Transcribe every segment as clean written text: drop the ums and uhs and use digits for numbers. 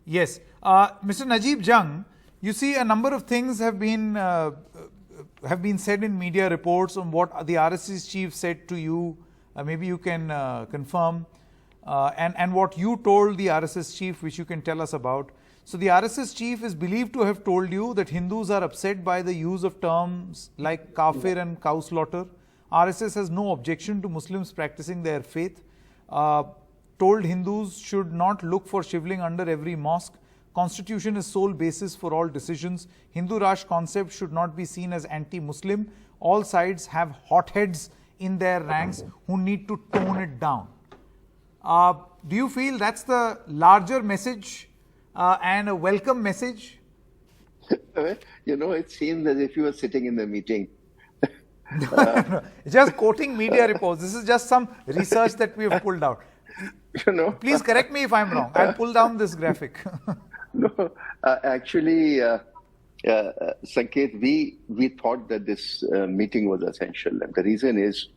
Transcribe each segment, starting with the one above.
Yes. Mr. Najeeb Jung, you see a number of things have been said in media reports on what the RSS chief said to you. Maybe you can confirm. And what you told the RSS chief, which you can tell us about. So the RSS chief is believed to have told you that Hindus are upset by the use of terms like kafir and cow slaughter. RSS has no objection to Muslims practicing their faith. Told Hindus should not look for shivling under every mosque. Constitution is sole basis for all decisions. Hindu Rashtra concept should not be seen as anti-Muslim. All sides have hotheads in their ranks who need to tone it down. Do you feel that's the larger message and a welcome message? It seems as if you were sitting in the meeting. No, just quoting media reports. This is just some research that we have pulled out. Please correct me if I'm wrong. I'll pull down this graphic. No, actually, Sanket, we thought that this meeting was essential. And the reason is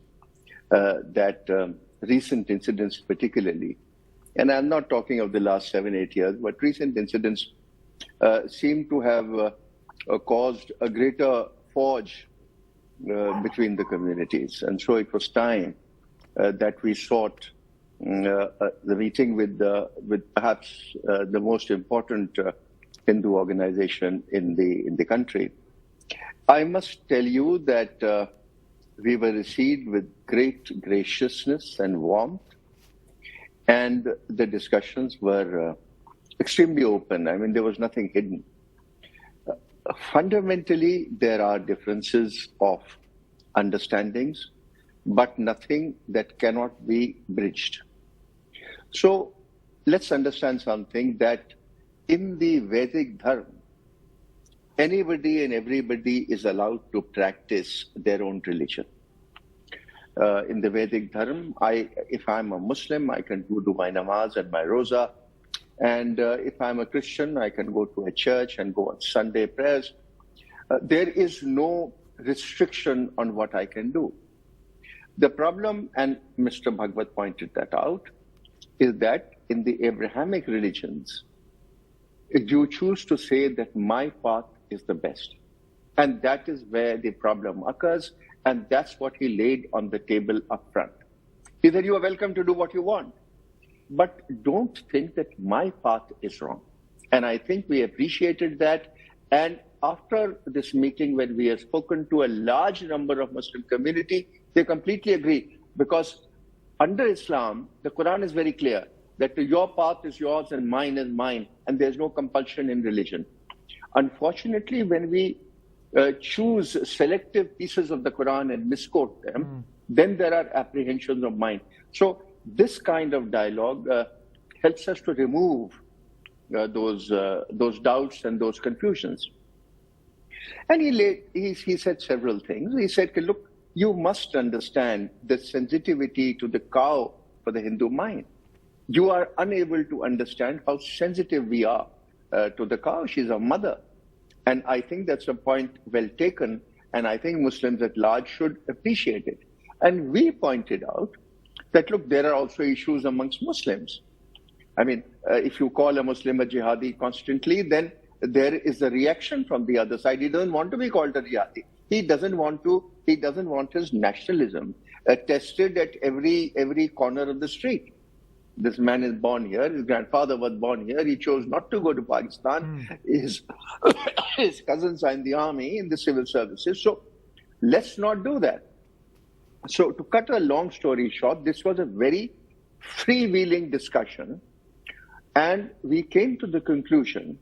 that recent incidents particularly, and I'm not talking of the last 7-8 years, but recent incidents seem to have caused a greater forge between the communities. And so it was time that we sought the meeting with perhaps the most important Hindu organization in the country. I must tell you that we were received with great graciousness and warmth, and the discussions were extremely open. I mean, there was nothing hidden. Fundamentally, there are differences of understandings, but nothing that cannot be bridged. So let's understand something, that in the Vedic Dharma, anybody and everybody is allowed to practice their own religion. In the Vedic Dharma, if I'm a Muslim, I can do my namaz and my roza. And if I'm a Christian, I can go to a church and go on Sunday prayers. There is no restriction on what I can do. The problem, and Mr. Bhagwat pointed that out, is that in the Abrahamic religions, you choose to say that my path is the best. And that is where the problem occurs, and that's what he laid on the table up front. He said, you are welcome to do what you want, but don't think that my path is wrong. And I think we appreciated that. And after this meeting, when we have spoken to a large number of Muslim community, they completely agree, because under Islam, the Quran is very clear that your path is yours and mine is mine, and there's no compulsion in religion. Unfortunately, when we choose selective pieces of the Quran and misquote them, then there are apprehensions of mind. So this kind of dialogue helps us to remove those doubts and those confusions. And he said several things. He said, look, you must understand the sensitivity to the cow for the Hindu mind. You are unable to understand how sensitive we are to the cow. She's a mother. And I think that's a point well taken. And I think Muslims at large should appreciate it. And we pointed out that, look, there are also issues amongst Muslims. I mean, if you call a Muslim a jihadi constantly, then there is a reaction from the other side. He doesn't want to be called a jihadi. He doesn't want his nationalism tested at every corner of the street. This man is born here. His grandfather was born here. He chose not to go to Pakistan. His cousins are in the army, in the civil services. So let's not do that. So to cut a long story short, this was a very freewheeling discussion. And we came to the conclusion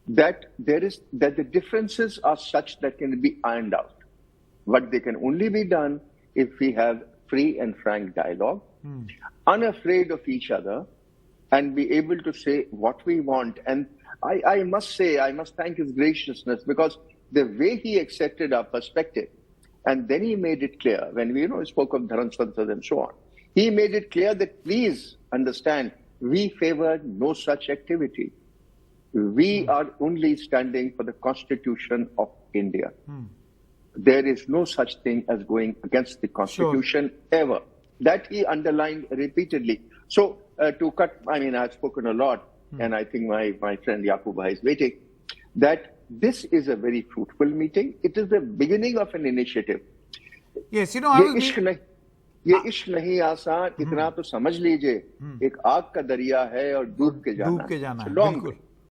that the differences are such that can be ironed out. But they can only be done if we have free and frank dialogue, unafraid of each other, and be able to say what we want. And I must thank his graciousness, because the way he accepted our perspective, and then he made it clear, when we spoke of Dharam Sansad and so on, he made it clear that please understand, we favor no such activity. We are only standing for the Constitution of India. There is no such thing as going against the Constitution ever. That he underlined repeatedly. So to cut, I've spoken a lot. and I think my friend Yaqub Bhai is waiting, that this is a very fruitful meeting. It is the beginning of an initiative. Yes, you know, I was ये इश्क नहीं आसान, इतना तो समझ लीजिए, एक आग का दरिया है और डूब के जाना है. बिल्कुल.